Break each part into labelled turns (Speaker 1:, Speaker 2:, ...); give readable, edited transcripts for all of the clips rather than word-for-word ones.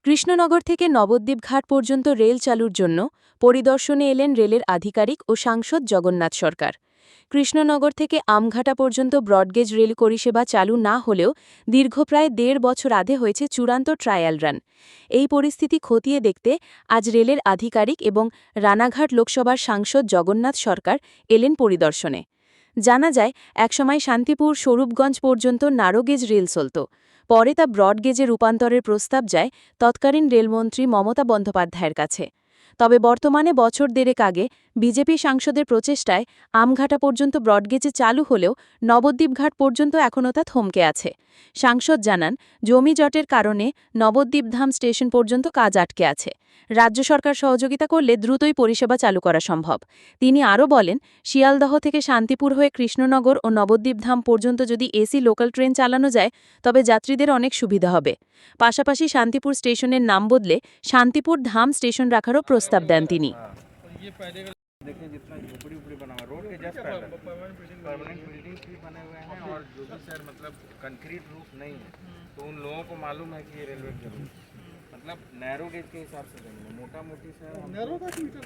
Speaker 1: কৃষ্ণনগর থেকে নবদ্বীপ ঘাট পর্যন্ত রেল চালুর জন্য পরিদর্শনে এলেন রেলের আধিকারিক ও সাংসদ জগন্নাথ সরকার। কৃষ্ণনগর থেকে আমঘাটা পর্যন্ত ব্রডগেজ রেল পরিষেবা চালু না হলেও দীর্ঘ প্রায় ১.৫ বছর আধে হয়েছে চূড়ান্ত ট্রায়াল রান। এই পরিস্থিতি খতিয়ে দেখতে আজ রেলের আধিকারিক এবং রানাঘাট লোকসভার সাংসদ জগন্নাথ সরকার এলেন পরিদর্শনে। জানা যায়, একসময় শান্তিপুর স্বরূপগঞ্জ পর্যন্ত ন্যারোগেজ রেল চলত। পরে তা ব্রডগেজে রূপান্তরের প্রস্তাব যায় তৎকালীন রেলমন্ত্রী মমতা বন্দ্যোপাধ্যায়ের কাছে। তবে বর্তমানে বছর দেড়েক আগে বিজেপি সাংসদের প্রচেষ্টায় আমঘাটা পর্যন্ত ব্রডগেজে চালু হলেও নবদ্বীপ ঘাট পর্যন্ত এখনও তা থমকে আছে। সাংসদ জানান, জমি জটের কারণে নবদ্বীপধাম স্টেশন পর্যন্ত কাজ আটকে আছে। রাজ্য সরকার সহযোগিতা করলে দ্রুতই পরিষেবা চালু করা সম্ভব। তিনি আরও বলেন, শিয়ালদহ থেকে শান্তিপুর হয়ে কৃষ্ণনগর ও নবদ্বীপধাম পর্যন্ত যদি এসি লোকাল ট্রেন চালানো যায় তবে যাত্রীদের অনেক সুবিধা হবে। পাশাপাশি শান্তিপুর স্টেশনের নাম বদলে শান্তিপুর ধাম স্টেশন রাখারও প্রস্তাব দেন তিনি।
Speaker 2: देखिए जितना झोपड़ी उपड़ी बना हुआ रोड के जस्ट परमानेंट बिल्डिंग भी बने हुए हैं और जो भी सर मतलब कंक्रीट रूफ नहीं है तो उन लोगों को मालूम है कि ये रेलवे जरूर मतलब नैरो गेज के हिसाब से बनी है। मोटा मोटी सर नैरो का मीटर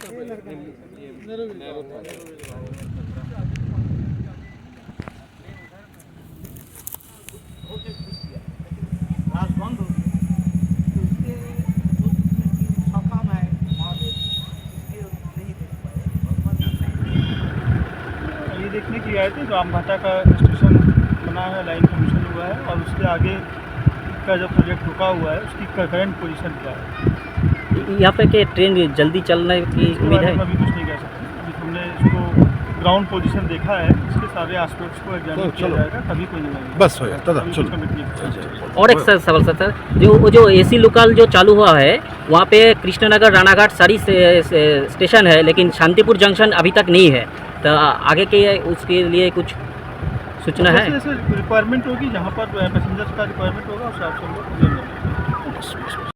Speaker 2: देखने के लिए आए थे जो आमघाटा का स्टेशन बना है, लाइन कमीशन हुआ है और उसके आगे का जो प्रोजेक्ट रुका हुआ है उसकी करंट पोजीशन क्या है।
Speaker 3: यहाँ पे क्या ट्रेन जल्दी चलने की उम्मीद है?
Speaker 2: अभी कुछ नहीं कह सकते। अभी हमने इसको ग्राउंड पोजीशन देखा है, इसके सारे एस्पेक्ट्स को एग्जामिन किया जाएगा, तभी कोई नहीं
Speaker 4: बस हो जाता था।
Speaker 3: और एक सवाल सर, जो एसी लोकल जो चालू हुआ है वहाँ पे कृष्णनगर रानाघाट सारी स्टेशन है, लेकिन शांतिपुर जंक्शन अभी तक नहीं है। तो आगे के उसके लिए कुछ सूचना है?
Speaker 2: रिक्वायरमेंट होगी, जहाँ पर पैसेंजर्स का रिक्वायरमेंट होगा उस हिसाब से हम लोग